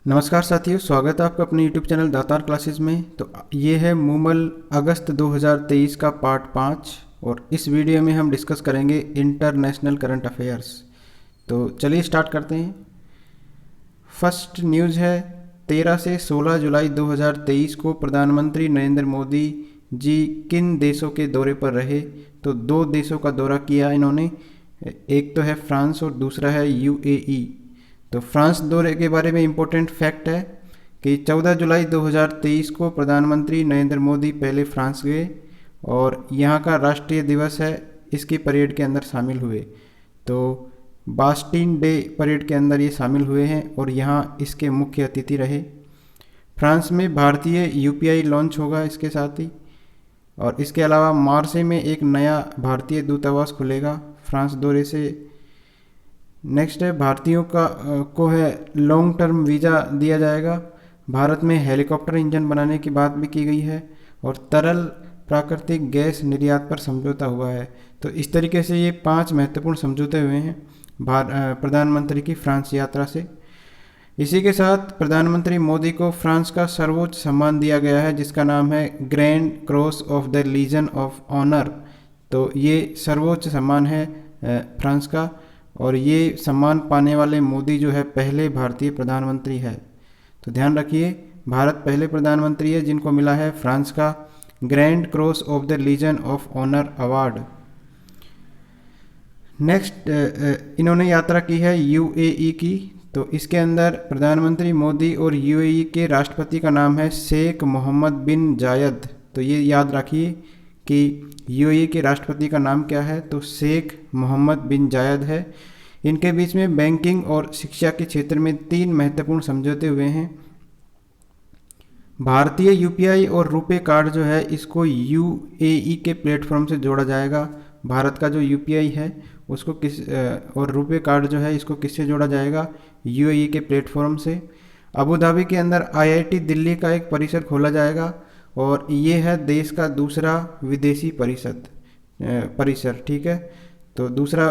नमस्कार साथियों, स्वागत है आपका अपने YouTube चैनल दातार क्लासेस में। तो ये है मूमल अगस्त 2023 का पार्ट 5 और इस वीडियो में हम डिस्कस करेंगे इंटरनेशनल करंट अफेयर्स। तो चलिए स्टार्ट करते हैं। फर्स्ट न्यूज़ है 13 से 16 जुलाई 2023 को प्रधानमंत्री नरेंद्र मोदी जी किन देशों के दौरे पर रहे। तो दो देशों का दौरा किया इन्होंने, एक तो है फ्रांस और दूसरा है यूएई। तो फ्रांस दौरे के बारे में इम्पोर्टेंट फैक्ट है कि 14 जुलाई 2023 को प्रधानमंत्री नरेंद्र मोदी पहले फ्रांस गए और यहाँ का राष्ट्रीय दिवस है, इसकी परेड के अंदर शामिल हुए। तो बास्टीन डे परेड के अंदर ये शामिल हुए हैं और यहाँ इसके मुख्य अतिथि रहे। फ्रांस में भारतीय यूपीआई लॉन्च होगा इसके साथ ही, और इसके अलावा मार्से में एक नया भारतीय दूतावास खुलेगा फ्रांस दौरे से। नेक्स्ट है भारतीयों को है लॉन्ग टर्म वीज़ा दिया जाएगा। भारत में हेलीकॉप्टर इंजन बनाने की बात भी की गई है और तरल प्राकृतिक गैस निर्यात पर समझौता हुआ है। तो इस तरीके से ये 5 महत्वपूर्ण समझौते हुए हैं प्रधानमंत्री की फ्रांस यात्रा से। इसी के साथ प्रधानमंत्री मोदी को फ्रांस का सर्वोच्च सम्मान दिया गया है जिसका नाम है grand cross of the legion of honour. तो ये सर्वोच्च सम्मान है फ्रांस का, और ये सम्मान पाने वाले मोदी जो है पहले भारतीय प्रधानमंत्री है। तो ध्यान रखिए, भारत पहले प्रधानमंत्री है जिनको मिला है फ्रांस का grand cross of the legion of honour award. Next इन्होंने यात्रा की है यूएई की। तो इसके अंदर प्रधानमंत्री मोदी और यूएई के राष्ट्रपति का नाम है शेख मोहम्मद बिन जायद। तो ये याद रखिए कि यूएई के राष्ट्रपति का नाम क्या है, तो शेख मोहम्मद बिन जायद है। इनके बीच में बैंकिंग और शिक्षा के क्षेत्र में 3 महत्वपूर्ण समझौते हुए हैं। भारतीय यूपीआई और रुपे कार्ड जो है इसको यूएई के प्लेटफॉर्म से जोड़ा जाएगा। भारत का जो यूपीआई है उसको और रुपे कार्ड जो है इसको किससे जोड़ा जाएगा, यूएई के प्लेटफॉर्म से। अबू धाबी के अंदर आईआईटी दिल्ली का एक परिसर खोला जाएगा और ये है देश का दूसरा विदेशी परिसर, ठीक है। तो दूसरा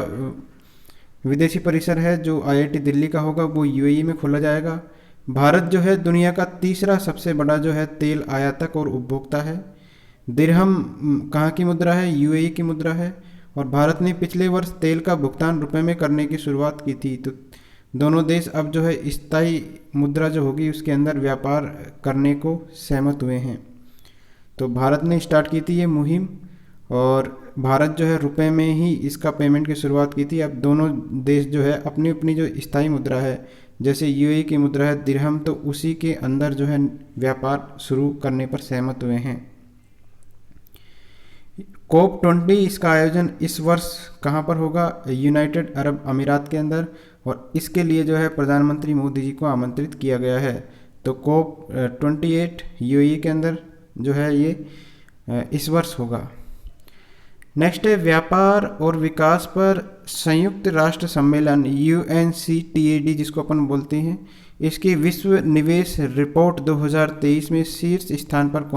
विदेशी परिसर है जो आईआईटी दिल्ली का होगा, वो यूएई में खोला जाएगा। भारत जो है दुनिया का तीसरा सबसे बड़ा जो है तेल आयातक और उपभोक्ता है। दिरहम कहाँ की मुद्रा है, यूएई की मुद्रा है। और भारत ने पिछले वर्ष तेल का भुगतान रुपए में करने की शुरुआत की थी। तो दोनों देश अब जो है स्थायी मुद्रा जो होगी उसके अंदर व्यापार करने को सहमत हुए हैं। तो भारत ने स्टार्ट की थी ये मुहिम और भारत जो है रुपए में ही इसका पेमेंट की शुरुआत की थी। अब दोनों देश जो है अपनी अपनी जो स्थायी मुद्रा है, जैसे यूएई की मुद्रा है दिरहम, तो उसी के अंदर जो है व्यापार शुरू करने पर सहमत हुए हैं। COP20 इसका आयोजन इस वर्ष कहाँ पर होगा, यूनाइटेड अरब अमीरात के अंदर, और इसके लिए जो है प्रधानमंत्री मोदी जी को आमंत्रित किया गया है। तो COP28 यूएई के अंदर जो है ये इस वर्ष होगा। नेक्स्ट है व्यापार और विकास पर संयुक्त राष्ट्र सम्मेलन UNCTAD जिसको अपन बोलते हैं, इसकी विश्व निवेश रिपोर्ट 2023 में शीर्ष स्थान पर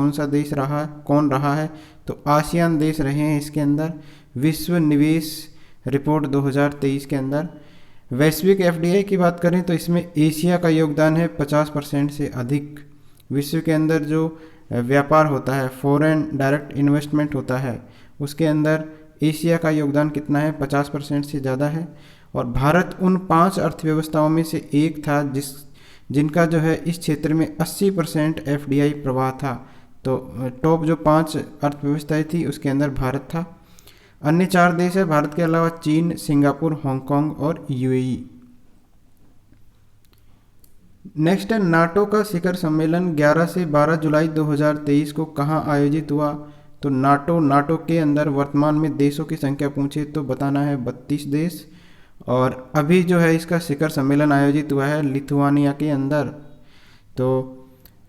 कौन रहा है, तो आसियान देश रहे हैं इसके अंदर विश्व निवेश रिपोर्ट 2023 के अंदर। वैश्विक FDI की बात करें तो इसमें एशिया का योगदान है 50% से अधिक। विश्व के अंदर जो व्यापार होता है, फॉरेन डायरेक्ट इन्वेस्टमेंट होता है, उसके अंदर एशिया का योगदान कितना है, 50% से ज़्यादा है। और भारत उन 5 अर्थव्यवस्थाओं में से एक था जिनका जो है इस क्षेत्र में 80% FDI प्रवाह था। तो टॉप जो 5 अर्थव्यवस्थाएं थी उसके अंदर भारत था। अन्य 4 देश है भारत के अलावा चीन, सिंगापुर, हांगकांग और यूएई। नेक्स्ट है नाटो का शिखर सम्मेलन 11 से 12 जुलाई 2023 को कहाँ आयोजित हुआ। तो नाटो के अंदर वर्तमान में देशों की संख्या पूछे तो बताना है 32 देश, और अभी जो है इसका शिखर सम्मेलन आयोजित हुआ है लिथुआनिया के अंदर। तो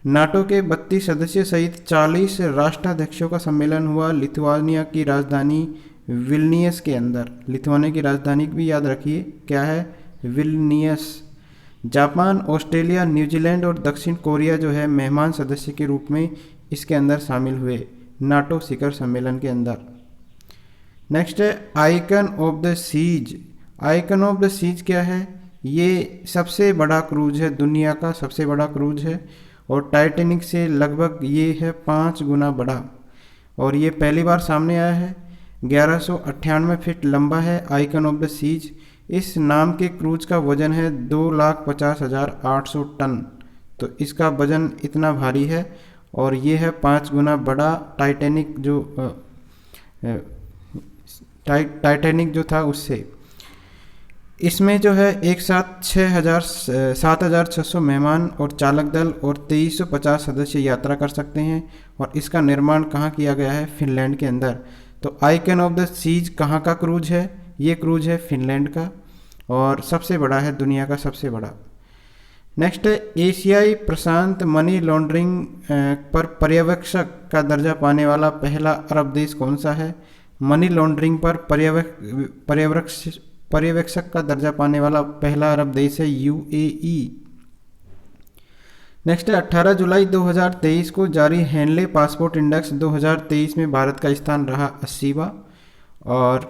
नाटो के 32 सदस्य सहित 40 राष्ट्राध्यक्षों का सम्मेलन हुआ लिथुआनिया की राजधानी विल्नियस के अंदर। लिथुआनिया की राजधानी भी याद रखिए क्या है, विल्नियस। जापान, ऑस्ट्रेलिया, न्यूजीलैंड और दक्षिण कोरिया जो है मेहमान सदस्य के रूप में इसके अंदर शामिल हुए नाटो शिखर सम्मेलन के अंदर। नेक्स्ट है Icon of the Seas. Icon of the Seas क्या है, ये सबसे बड़ा क्रूज है, दुनिया का सबसे बड़ा क्रूज है और टाइटैनिक से लगभग ये है 5 गुना बड़ा और ये पहली बार सामने आया है। 1198 फीट लंबा है, आइकन ऑफ द सीज। इस नाम के क्रूज का वजन है 2,50,800 टन। तो इसका वजन इतना भारी है और ये है 5 गुना बड़ा टाइटैनिक टाइटैनिक जो था उससे। इसमें जो है एक साथ 7,600 मेहमान और चालक दल और 2350 सदस्य यात्रा कर सकते हैं और इसका निर्माण कहाँ किया गया है? फिनलैंड के अंदर। तो आइकन ऑफ द सीज कहाँ का क्रूज है? ये क्रूज है फिनलैंड का और सबसे बड़ा है, दुनिया का सबसे बड़ा। नेक्स्ट है एशियाई प्रशांत मनी लॉन्ड्रिंग पर पर्यवेक्षक का दर्जा पाने वाला पहला अरब देश कौन सा है? मनी लॉन्ड्रिंग पर पर्यवेक्षक का दर्जा पाने वाला पहला अरब देश है यूएई। नेक्स्ट है 18 जुलाई 2023 को जारी हेनले पासपोर्ट इंडेक्स 2023 में भारत का स्थान रहा 80वां और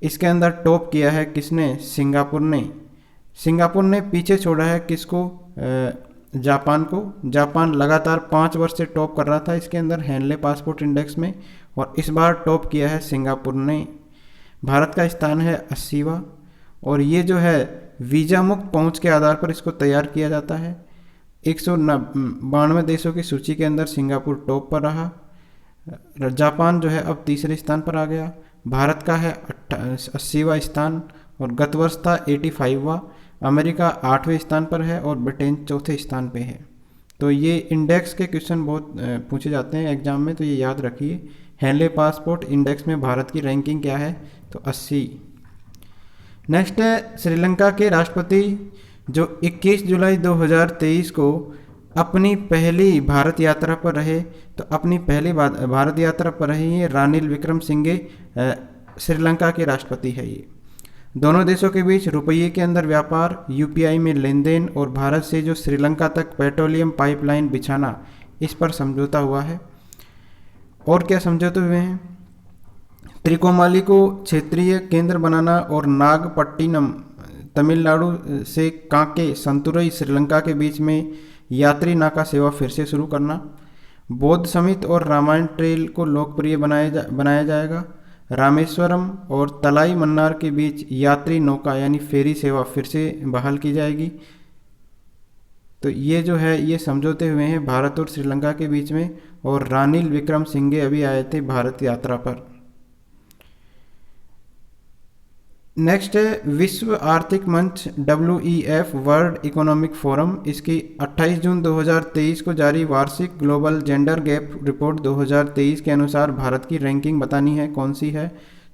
इसके अंदर टॉप किया है किसने? सिंगापुर ने पीछे छोड़ा है किसको? जापान को। जापान लगातार 5 वर्ष से टॉप कर रहा था इसके अंदर हेनले पासपोर्ट इंडेक्स में और इस बार टॉप किया है सिंगापुर ने। भारत का स्थान है 80वां और ये जो है वीज़ा मुक्त पहुंच के आधार पर इसको तैयार किया जाता है। 192 देशों की सूची के अंदर सिंगापुर टॉप पर रहा। जापान जो है अब तीसरे स्थान पर आ गया। भारत का है 80वां स्थान और गत वर्ष था 85वां। अमेरिका 8वें स्थान पर है और ब्रिटेन चौथे स्थान पे है। तो ये इंडेक्स के क्वेश्चन बहुत पूछे जाते हैं एग्जाम में, तो ये याद रखिए। हेनले पासपोर्ट इंडेक्स में भारत की रैंकिंग क्या है? तो 80। नेक्स्ट है श्रीलंका के राष्ट्रपति जो 21 जुलाई 2023 को अपनी पहली भारत यात्रा पर रहे। तो अपनी पहली भारत यात्रा पर रहे ये रानिल विक्रमसिंघे श्रीलंका के राष्ट्रपति है। ये दोनों देशों के बीच रुपये के अंदर व्यापार, यूपीआई में लेन देन और भारत से जो श्रीलंका तक पेट्रोलियम पाइपलाइन बिछाना, इस पर समझौता हुआ है। और क्या समझौते हुए हैं? त्रिकोमाली को क्षेत्रीय केंद्र बनाना और नागपट्टिनम तमिलनाडु से कांके संतुरई श्रीलंका के बीच में यात्री नाका सेवा फिर से शुरू करना। बौद्ध समिट और रामायण ट्रेल को लोकप्रिय बनाया जाएगा। रामेश्वरम और तलाई मन्नार के बीच यात्री नौका यानी फेरी सेवा फिर से बहाल की जाएगी। तो ये जो है ये समझौते हुए हैं भारत और श्रीलंका के बीच में और रानिल विक्रमसिंघे अभी आए थे भारत यात्रा पर। नेक्स्ट है विश्व आर्थिक मंच WEF वर्ल्ड इकोनॉमिक फोरम। इसकी 28 जून 2023 को जारी वार्षिक ग्लोबल जेंडर गैप रिपोर्ट 2023 के अनुसार भारत की रैंकिंग बतानी है कौन सी है।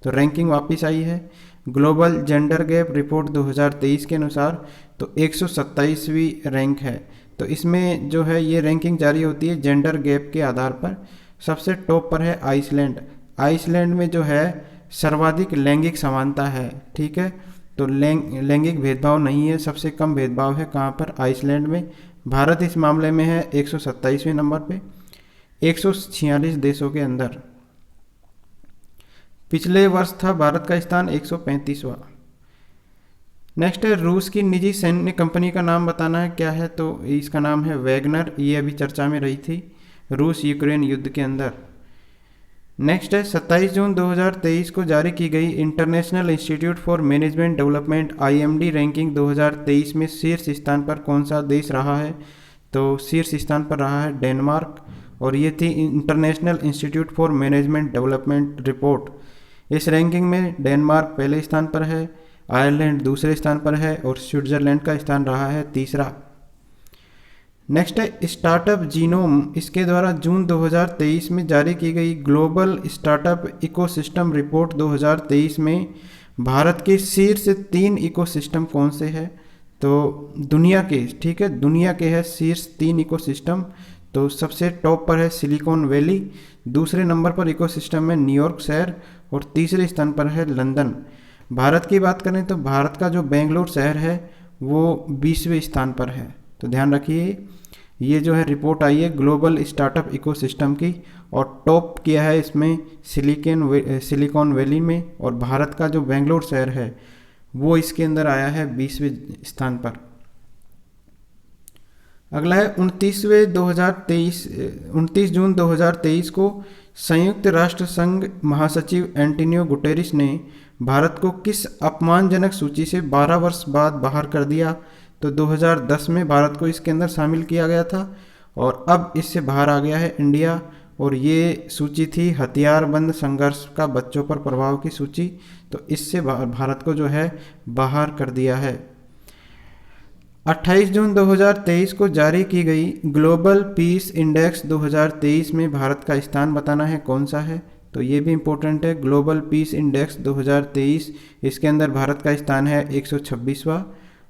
तो रैंकिंग वापस आई है ग्लोबल जेंडर गैप रिपोर्ट 2023 के अनुसार, तो 127वीं रैंक है। तो इसमें जो है ये रैंकिंग जारी होती है जेंडर गैप के आधार पर। सबसे टॉप पर है आइसलैंड। आइसलैंड में जो है सर्वाधिक लैंगिक समानता है, ठीक है। तो लैंगिक भेदभाव नहीं है, सबसे कम भेदभाव है कहाँ पर? आइसलैंड में। भारत इस मामले में है 127वें नंबर पे 146 देशों के अंदर। पिछले वर्ष था भारत का स्थान 135वां। नेक्स्ट है रूस की निजी सैन्य कंपनी का नाम बताना है क्या है। तो इसका नाम है वैगनर। ये अभी चर्चा में रही थी रूस यूक्रेन युद्ध के अंदर। नेक्स्ट है 27 जून 2023 को जारी की गई international institute for management development IMD ranking 2023 में शीर्ष स्थान पर कौन सा देश रहा है। तो शीर्ष स्थान पर रहा है डेनमार्क और ये थी international institute for management development report. इस रैंकिंग में डेनमार्क पहले स्थान पर है, आयरलैंड दूसरे स्थान पर है और स्विट्जरलैंड का स्थान रहा है तीसरा। नेक्स्ट है स्टार्टअप जीनोम। इसके द्वारा जून 2023 में जारी की गई ग्लोबल स्टार्टअप इकोसिस्टम रिपोर्ट 2023 में भारत के शीर्ष 3 इकोसिस्टम कौन से हैं। तो दुनिया के, ठीक है, दुनिया के है शीर्ष 3 इकोसिस्टम। तो सबसे टॉप पर है सिलिकॉन वैली, दूसरे नंबर पर इकोसिस्टम में न्यूयॉर्क शहर और तीसरे स्थान पर है लंदन। भारत की बात करें तो भारत का जो बेंगलोर शहर है वो 20वें स्थान पर है। तो ध्यान रखिए ये जो है रिपोर्ट आई है ग्लोबल स्टार्टअप इकोसिस्टम की और टॉप किया है इसमें सिलिकॉन वैली में। और भारत का जो बेंगलोर शहर है वो इसके अंदर आया है 20वें स्थान पर। अगला है 29 जून 2023 को संयुक्त राष्ट्र संघ महासचिव एंटोनियो गुटेरेस ने भारत को किस अपमानजनक सूची से 12 वर्ष बाद बाहर कर दिया? तो 2010 में भारत को इसके अंदर शामिल किया गया था और अब इससे बाहर आ गया है इंडिया। और ये सूची थी हथियारबंद संघर्ष का बच्चों पर प्रभाव की सूची, तो इससे भारत को जो है बाहर कर दिया है। 28 जून 2023 को जारी की गई ग्लोबल पीस इंडेक्स 2023 में भारत का स्थान बताना है कौन सा है? तो ये भी इम्पोर्टेंट है। ग्लोबल पीस इंडेक्स 2023, इसके अंदर भारत का स्थान है 126वां।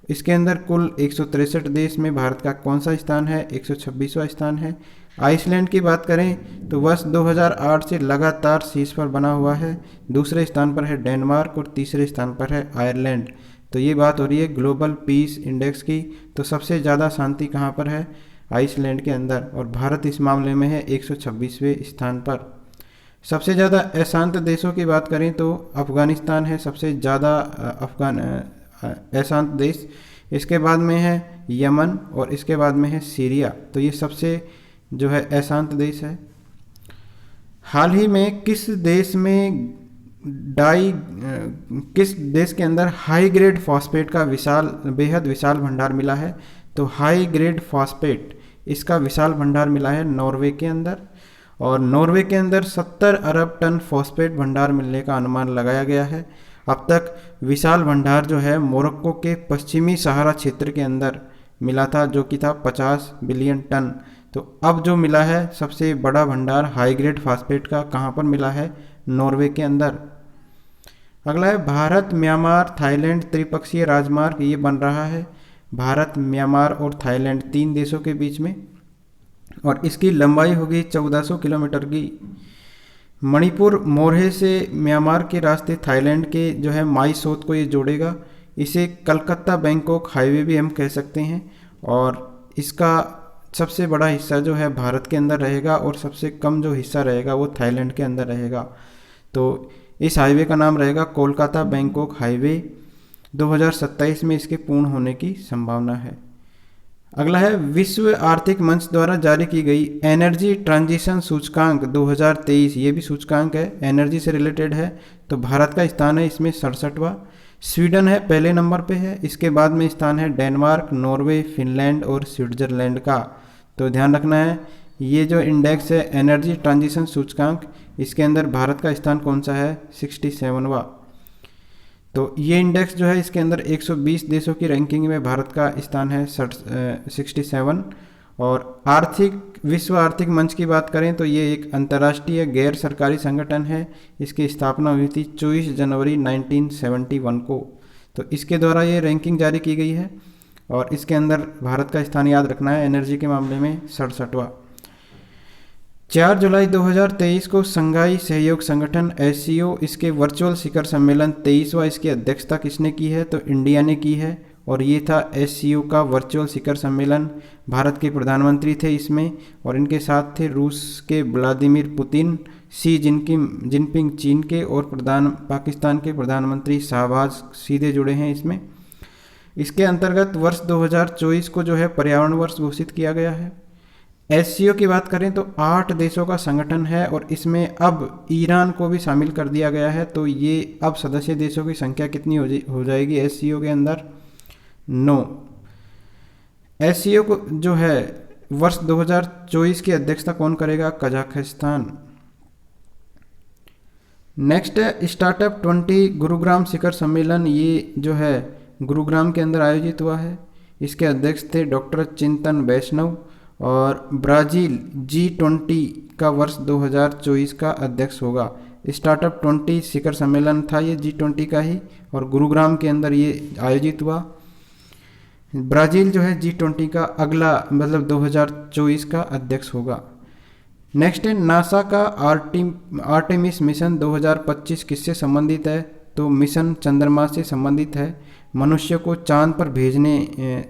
इसके अंदर कुल 163 देश में भारत का कौन सा स्थान है? 126वां स्थान है। आइसलैंड की बात करें तो वर्ष 2008 से लगातार शीर्ष पर बना हुआ है। दूसरे स्थान पर है डेनमार्क और तीसरे स्थान पर है आयरलैंड। तो ये बात हो रही है ग्लोबल पीस इंडेक्स की। तो सबसे ज़्यादा शांति कहाँ पर है? आइसलैंड के अंदर, और भारत इस मामले में है 126वें स्थान पर। सबसे ज़्यादा अशांत देशों की बात करें तो अफ़गानिस्तान है सबसे ज़्यादा अशांत देश। इसके बाद में है यमन और इसके बाद में है सीरिया। तो ये सबसे जो है अशांत देश है। हाल ही में किस देश के अंदर हाई ग्रेड फॉस्फेट का बेहद विशाल भंडार मिला है? तो हाई ग्रेड फॉस्फेट इसका विशाल भंडार मिला है नॉर्वे के अंदर, और नॉर्वे के अंदर 70 अरब टन फॉस्फेट भंडार मिलने का अनुमान लगाया गया है। अब तक विशाल भंडार जो है मोरक्को के पश्चिमी सहारा क्षेत्र के अंदर मिला था, जो कि था 50 बिलियन टन। तो अब जो मिला है सबसे बड़ा भंडार हाई ग्रेड फॉस्फेट का कहाँ पर मिला है? नॉर्वे के अंदर। अगला है भारत म्यांमार थाईलैंड त्रिपक्षीय राजमार्ग, ये बन रहा है भारत म्यांमार और थाईलैंड 3 देशों के बीच में, और इसकी लंबाई होगी 1400 किलोमीटर की। मणिपुर मोरहे से म्यांमार के रास्ते थाईलैंड के जो है माई सोत को ये जोड़ेगा। इसे कलकत्ता बैंकॉक हाईवे भी हम कह सकते हैं, और इसका सबसे बड़ा हिस्सा जो है भारत के अंदर रहेगा और सबसे कम जो हिस्सा रहेगा वो थाईलैंड के अंदर रहेगा। तो इस हाईवे का नाम रहेगा कोलकाता बैंकॉक हाईवे। 2027 में इसके पूर्ण होने की संभावना है। अगला है विश्व आर्थिक मंच द्वारा जारी की गई एनर्जी ट्रांजिशन सूचकांक 2023, ये भी सूचकांक है, एनर्जी से रिलेटेड है। तो भारत का स्थान है इसमें 67वां। स्वीडन है पहले नंबर पे है। इसके बाद में स्थान है डेनमार्क, नॉर्वे, फिनलैंड और स्विट्जरलैंड का। तो ध्यान रखना है ये जो इंडेक्स है एनर्जी ट्रांजिशन सूचकांक, इसके अंदर भारत का स्थान कौन सा है? 67वां। तो ये इंडेक्स जो है इसके अंदर 120 देशों की रैंकिंग में भारत का स्थान है 67। और विश्व आर्थिक मंच की बात करें तो ये एक अंतर्राष्ट्रीय गैर सरकारी संगठन है। इसकी स्थापना हुई थी 24 जनवरी 1971 को। तो इसके द्वारा ये रैंकिंग जारी की गई है, और इसके अंदर भारत का स्थान याद रखना है एनर्जी के मामले में 67वां। 4 जुलाई 2023 को संघाई सहयोग संगठन SCO इसके वर्चुअल शिखर सम्मेलन 23वां, इसकी अध्यक्षता किसने की है? तो इंडिया ने की है, और ये था SCO का वर्चुअल शिखर सम्मेलन। भारत के प्रधानमंत्री थे इसमें, और इनके साथ थे रूस के व्लादिमीर पुतिन, शी जिनपिंग चीन के, और पाकिस्तान के प्रधानमंत्री शाहबाज सीधे जुड़े हैं इसमें। इसके अंतर्गत वर्ष 2024 को जो है पर्यावरण वर्ष घोषित किया गया है। SCO की बात करें तो 8 देशों का संगठन है, और इसमें अब ईरान को भी शामिल कर दिया गया है। तो ये अब सदस्य देशों की संख्या कितनी हो जाएगी SCO के अंदर? 9। SCO को जो है वर्ष 2024 की अध्यक्षता कौन करेगा? कजाकिस्तान। नेक्स्ट है स्टार्टअप 20 गुरुग्राम शिखर सम्मेलन, ये जो है गुरुग्राम के अंदर आयोजित हुआ है। इसके अध्यक्ष थे डॉक्टर चिंतन वैष्णव, और ब्राज़ील G20 का वर्ष 2024 का अध्यक्ष होगा। स्टार्टअप 20 शिखर सम्मेलन था ये G20 का ही, और गुरुग्राम के अंदर ये आयोजित हुआ। ब्राज़ील जो है G20 का अगला मतलब 2024 का अध्यक्ष होगा। नेक्स्ट है नासा का आर्टेमिस मिशन 2025 किससे संबंधित है? तो मिशन चंद्रमा से संबंधित है। मनुष्य को चांद पर भेजने,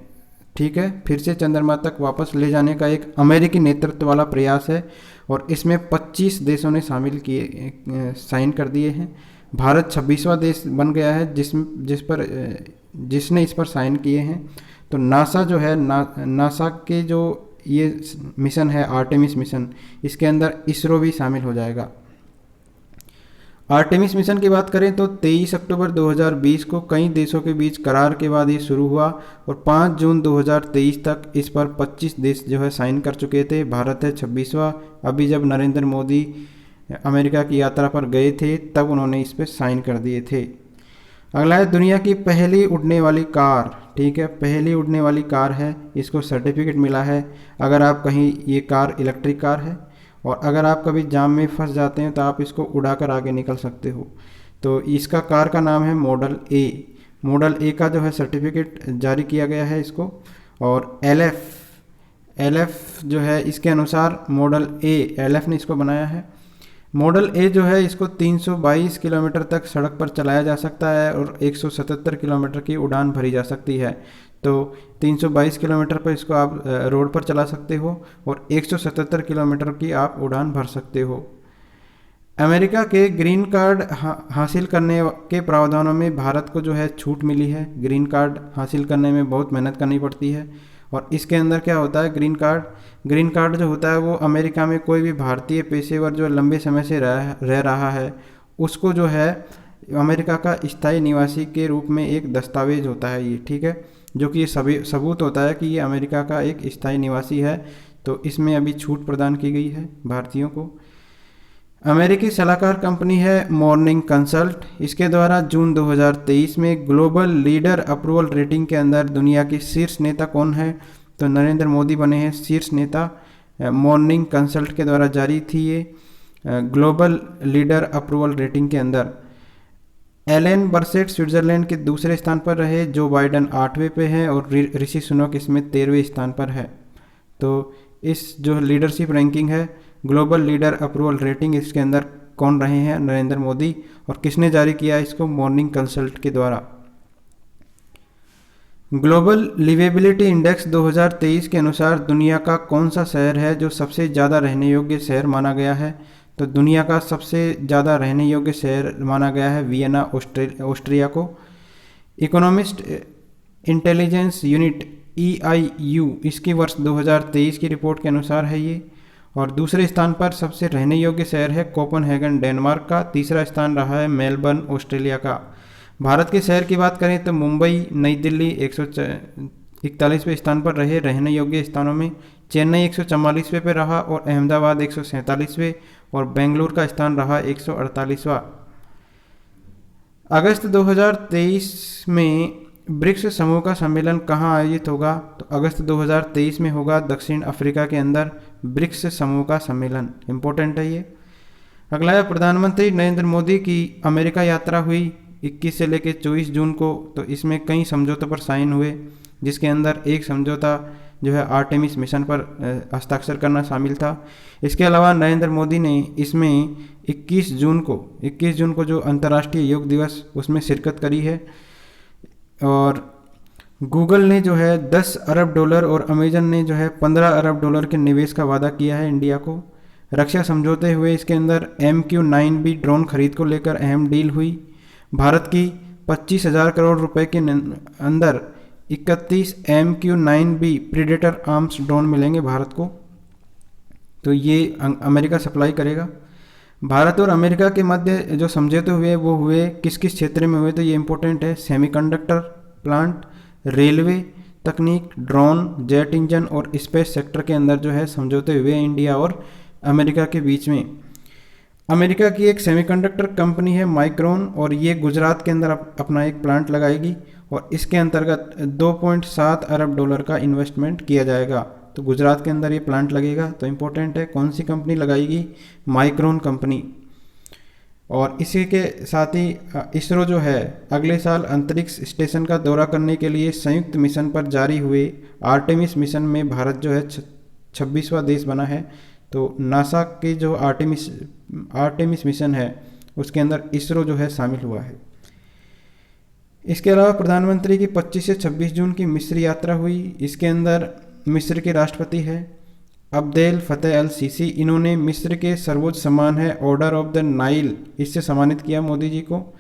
ठीक है, फिर से चंद्रमा तक वापस ले जाने का एक अमेरिकी नेतृत्व वाला प्रयास है, और इसमें 25 देशों ने साइन कर दिए हैं। भारत 26वां देश बन गया है जिसने इस पर साइन किए हैं। तो नासा जो है नासा के जो ये मिशन है आर्टेमिस मिशन, इसके अंदर इसरो भी शामिल हो जाएगा। आर्टेमिस मिशन की बात करें तो 23 अक्टूबर 2020 को कई देशों के बीच करार के बाद ये शुरू हुआ और 5 जून 2023 तक इस पर 25 देश जो है साइन कर चुके थे। भारत है 26वां। अभी जब नरेंद्र मोदी अमेरिका की यात्रा पर गए थे तब उन्होंने इस पर साइन कर दिए थे। अगला है दुनिया की पहली उड़ने वाली कार। ठीक है, पहली उड़ने वाली कार है, इसको सर्टिफिकेट मिला है। अगर आप कहीं, ये कार इलेक्ट्रिक कार है और अगर आप कभी जाम में फंस जाते हैं तो आप इसको उड़ाकर आगे निकल सकते हो। तो इसका कार का नाम है मॉडल ए। मॉडल ए का जो है सर्टिफिकेट जारी किया गया है इसको। और एल एफ जो है इसके अनुसार मॉडल ए, एल एफ ने इसको बनाया है। मॉडल ए जो है इसको 322 किलोमीटर तक सड़क पर चलाया जा सकता है और 177 किलोमीटर की उड़ान भरी जा सकती है। तो 322 किलोमीटर पर इसको आप रोड पर चला सकते हो और 177 किलोमीटर की आप उड़ान भर सकते हो। अमेरिका के ग्रीन कार्ड हासिल करने के प्रावधानों में भारत को जो है छूट मिली है। ग्रीन कार्ड हासिल करने में बहुत मेहनत करनी पड़ती है और इसके अंदर क्या होता है, ग्रीन कार्ड जो होता है वो अमेरिका में कोई भी भारतीय पेशेवर जो लंबे समय से रह रहा है उसको जो है अमेरिका का स्थायी निवासी के रूप में एक दस्तावेज होता है ये। ठीक है, जो कि ये सबूत होता है कि ये अमेरिका का एक स्थायी निवासी है। तो इसमें अभी छूट प्रदान की गई है भारतीयों को। अमेरिकी सलाहकार कंपनी है मॉर्निंग कंसल्ट। इसके द्वारा जून 2023 में ग्लोबल लीडर अप्रूवल रेटिंग के अंदर दुनिया के शीर्ष नेता कौन है, तो नरेंद्र मोदी बने हैं शीर्ष नेता। मॉर्निंग कंसल्ट के द्वारा जारी थी ये ग्लोबल लीडर अप्रूवल रेटिंग के अंदर। एलेन बर्सेट स्विट्जरलैंड के दूसरे स्थान पर रहे, जो बाइडन 8वें पे है और ऋषि सुनक इसमें 13वें स्थान पर है। तो इस जो लीडरशिप रैंकिंग है ग्लोबल लीडर अप्रूवल रेटिंग, इसके अंदर कौन रहे हैं, नरेंद्र मोदी। और किसने जारी किया इसको, मॉर्निंग कंसल्ट के द्वारा। ग्लोबल लिवेबिलिटी इंडेक्स 2023 के अनुसार दुनिया का कौन सा शहर है जो सबसे ज़्यादा रहने योग्य शहर माना गया है, तो दुनिया का सबसे ज़्यादा रहने योग्य शहर माना गया है वियना, ऑस्ट्रिया को। इकोनॉमिस्ट इंटेलिजेंस यूनिट EIU इसकी वर्ष 2023 की रिपोर्ट के अनुसार है ये। और दूसरे स्थान पर सबसे रहने योग्य शहर है कोपेनहेगन डेनमार्क का। तीसरा स्थान रहा है मेलबर्न ऑस्ट्रेलिया का। भारत के शहर की बात करें तो मुंबई, नई दिल्ली 141वें स्थान पर रहे रहने योग्य स्थानों में। चेन्नई 144वें पे रहा और अहमदाबाद 147वें और बेंगलुरु का स्थान रहा 148वां। अगस्त 2023 में ब्रिक्स समूह का सम्मेलन कहाँ आयोजित होगा, तो अगस्त 2023 में होगा दक्षिण अफ्रीका के अंदर ब्रिक्स समूह का सम्मेलन। इम्पोर्टेंट है ये। अगला है प्रधानमंत्री नरेंद्र मोदी की अमेरिका यात्रा हुई 21 से लेकर 24 जून को। तो इसमें कई समझौतों पर साइन हुए, जिसके अंदर एक समझौता जो है आर्टेमिस मिशन पर हस्ताक्षर करना शामिल था। इसके अलावा नरेंद्र मोदी ने इसमें 21 जून को जो अंतर्राष्ट्रीय योग दिवस उसमें शिरकत करी है। और गूगल ने जो है 10 अरब डॉलर और अमेजन ने जो है 15 अरब डॉलर के निवेश का वादा किया है इंडिया को। रक्षा समझौते हुए, इसके अंदर MQ-9B ड्रोन खरीद को लेकर अहम डील हुई। भारत की 25,000 करोड़ रुपए के अंदर 31 MQ-9B प्रीडेटर आर्म्स ड्रोन मिलेंगे भारत को। तो ये अमेरिका सप्लाई करेगा। भारत और अमेरिका के मध्य जो समझौते हुए वो हुए किस किस क्षेत्र में हुए, तो ये इंपॉर्टेंट है। सेमीकंडक्टर प्लांट, रेलवे तकनीक, ड्रोन, जेट इंजन और स्पेस सेक्टर के अंदर जो है समझौते हुए इंडिया और अमेरिका के बीच में। अमेरिका की एक सेमीकंडक्टर कंपनी है माइक्रोन और ये गुजरात के अंदर अपना एक प्लांट लगाएगी और इसके अंतर्गत 2.7 अरब डॉलर का इन्वेस्टमेंट किया जाएगा। तो गुजरात के अंदर ये प्लांट लगेगा। तो इम्पोर्टेंट है, कौन सी कंपनी लगाएगी, माइक्रोन कंपनी। और इसी के साथ ही इसरो जो है अगले साल अंतरिक्ष स्टेशन का दौरा करने के लिए संयुक्त मिशन पर जारी हुए आर्टेमिस मिशन में भारत जो है 26वां देश बना है। तो नासा के जो आर्टेमिस मिशन है उसके अंदर इसरो जो है शामिल हुआ है। इसके अलावा प्रधानमंत्री की 25 से 26 जून की मिस्र यात्रा हुई। इसके अंदर मिस्र के राष्ट्रपति है अब्देल फतेह अल सीसी, इन्होंने मिस्र के सर्वोच्च सम्मान है ऑर्डर ऑफ द नाइल, इससे सम्मानित किया मोदी जी को।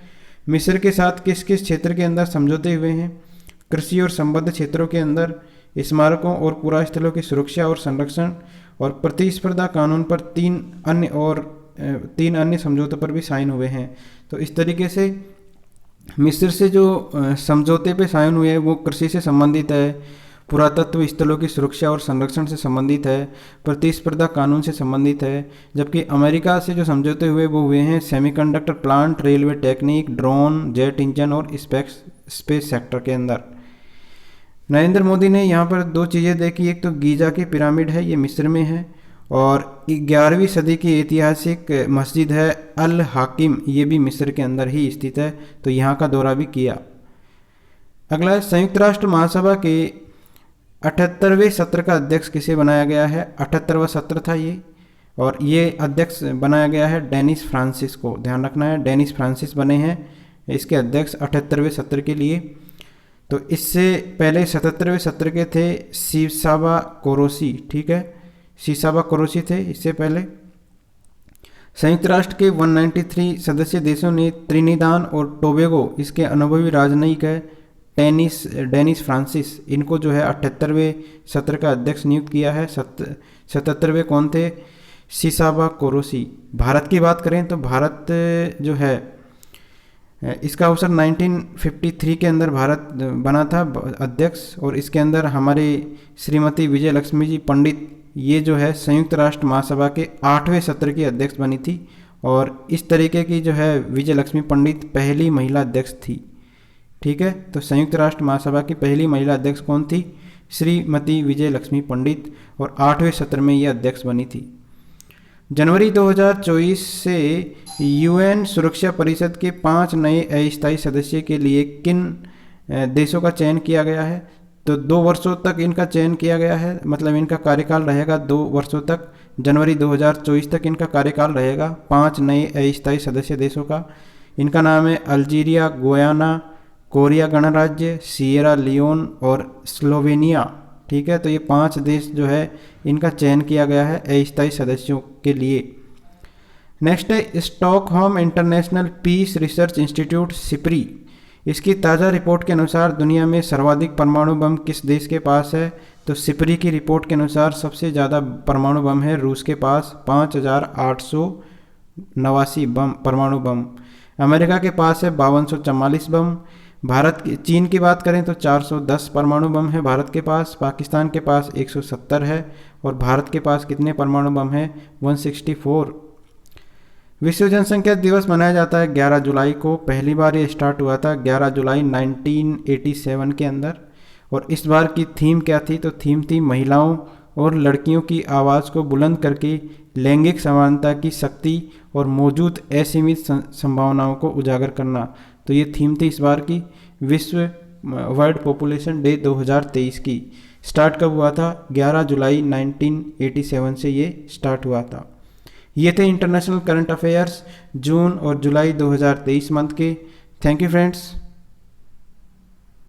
मिस्र के साथ किस किस क्षेत्र के अंदर समझौते हुए हैं? कृषि और संबद्ध क्षेत्रों के अंदर, स्मारकों और पुरा स्थलों की सुरक्षा और संरक्षण, और प्रतिस्पर्धा कानून पर तीन अन्य समझौतों पर भी साइन हुए हैं। तो इस तरीके से मिस्र से जो समझौते पे साइन हुए हैं वो कृषि से संबंधित है, पुरातत्व स्थलों की सुरक्षा और संरक्षण से संबंधित है, प्रतिस्पर्धा कानून से संबंधित है। जबकि अमेरिका से जो समझौते हुए वो हुए हैं semiconductor plant, railway technique, drone, jet engine और स्पेस सेक्टर के अंदर। नरेंद्र मोदी ने यहाँ पर दो चीज़ें देखी, एक तो गीजा की पिरामिड है, ये मिस्र में है, और 11वीं सदी की ऐतिहासिक मस्जिद है अल हाकिम, ये भी मिस्र के अंदर ही स्थित है, तो यहाँ का दौरा भी किया। अगला है संयुक्त राष्ट्र महासभा के 78वें सत्र का अध्यक्ष किसे बनाया गया है? 78वां सत्र था ये, और ये अध्यक्ष बनाया गया है डेनिस फ्रांसिस को, ध्यान रखना है, डेनिस फ्रांसिस बने हैं इसके अध्यक्ष 78वें सत्र के लिए। तो इससे पहले 77वें सत्र के थे सीसाबा कोरोसी, ठीक है, सीसाबा कोरोसी थे इससे पहले। संयुक्त राष्ट्र के 193 सदस्य देशों ने त्रिनिदाद और टोबैगो, इसके अनुभवी राजनयिक है डेनिस फ्रांसिस, इनको जो है 78वें सत्र का अध्यक्ष नियुक्त किया है। 77वें कौन थे? सीसाबा कोरोसी। भारत की बात करें तो भारत जो है इसका अवसर 1953 के अंदर भारत बना था अध्यक्ष, और इसके अंदर हमारी श्रीमती विजय लक्ष्मी जी पंडित, ये जो है संयुक्त राष्ट्र महासभा के 8वें सत्र की अध्यक्ष बनी थी, और इस तरीके की जो है विजय लक्ष्मी पंडित पहली महिला अध्यक्ष थी, ठीक है। तो संयुक्त राष्ट्र महासभा की पहली महिला अध्यक्ष कौन थी? श्रीमती विजय लक्ष्मी पंडित, और 8वें सत्र में ये अध्यक्ष बनी थी। जनवरी 2024 से यूएन सुरक्षा परिषद के 5 नए अस्थायी सदस्य के लिए किन देशों का चयन किया गया है? तो 2 वर्षों तक इनका चयन किया गया है, मतलब इनका कार्यकाल रहेगा 2 वर्षों तक, जनवरी 2024 तक इनका कार्यकाल रहेगा 5 नए अस्थायी सदस्य देशों का। इनका नाम है अल्जीरिया, गुयाना, कोरिया गणराज्य, सिएरा लियोन और स्लोवेनिया, ठीक है। तो ये 5 देश जो है इनका चयन किया गया है अस्थायी सदस्यों के लिए। नेक्स्ट है Stockholm International Peace Research Institute SIPRI, इसकी ताज़ा रिपोर्ट के अनुसार दुनिया में सर्वाधिक परमाणु बम किस देश के पास है? तो सिप्री की रिपोर्ट के अनुसार सबसे ज़्यादा परमाणु बम है रूस के पास, 5889 बम परमाणु बम। अमेरिका के पास है 5244 बम। चीन की बात करें तो 410 परमाणु बम है भारत के पास। पाकिस्तान के पास 170 है, और भारत के पास कितने परमाणु बम है? 164। विश्व जनसंख्या दिवस मनाया जाता है 11 जुलाई को। पहली बार ये स्टार्ट हुआ था 11 जुलाई 1987 के अंदर। और इस बार की थीम क्या थी? तो थीम थी महिलाओं और लड़कियों की आवाज़ को बुलंद करके लैंगिक समानता की शक्ति और मौजूद असीमित संभावनाओं को उजागर करना। तो ये थीम थी इस बार की विश्व वर्ल्ड पॉपुलेशन डे 2023 की। स्टार्ट कब हुआ था? 11 जुलाई 1987 से ये स्टार्ट हुआ था। ये थे इंटरनेशनल करंट अफेयर्स जून और जुलाई 2023 मंथ के। Thank you friends.